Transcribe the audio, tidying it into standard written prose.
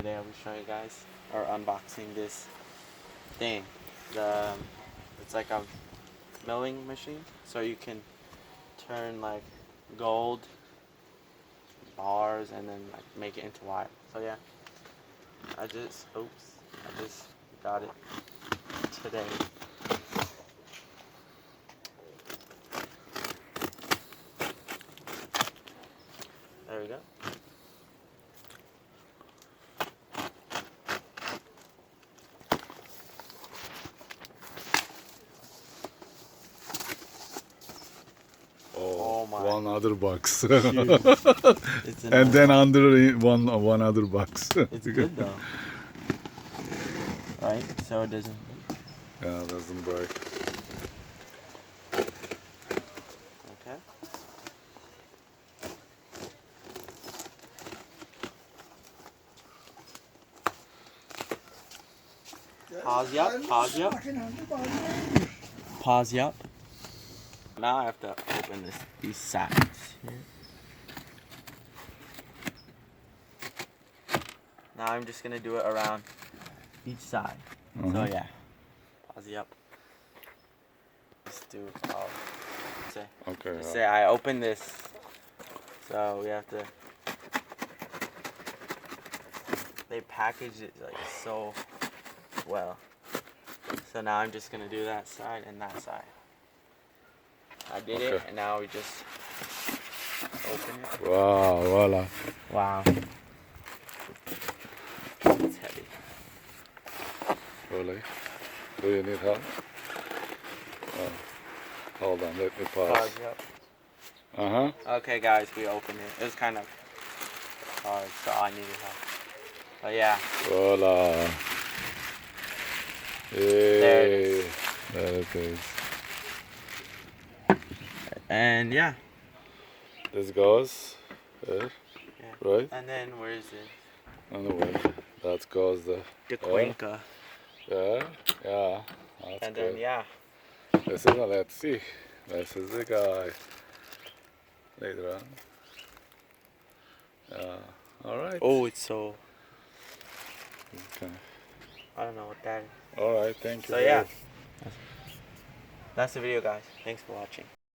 today I will show you guys or unboxing this thing. It's like a milling machine, so you can turn like gold bars and then like make it into wire. So yeah, I just got it today. There we go. Oh, my. one other box. Huge. It's And then enormous. under one other box. It's good though. Right? So it doesn't. Yeah, doesn't break. Okay. Pause up. Pause up. Pause up. Now I have to open these sacks here. Now I'm just gonna do it around each side. So yeah. Pause up. Let's do say. Okay. Say I open this. So we have to. They package it like so well. So now I'm just gonna do that side and that side. I did it, and now we just open it. Wow, voila. Wow. It's heavy. Really? Do you need help? Oh. Hold on, let me pause. Pause, yep. Uh-huh. Okay, guys, we opened it. It was kind of hard, so I needed help. But yeah. Voila. Yay. There it is. There it is. And yeah. This goes there, Yeah. right? And then where is it? Anyway, that goes the Cuenca. Yeah, yeah. That's And good. then yeah. This is let's see. This is the guy. Later on. Yeah. All right. Oh, it's so. Okay. I don't know what that is. All right. Thank you. So yeah. That's the video, guys. Thanks for watching.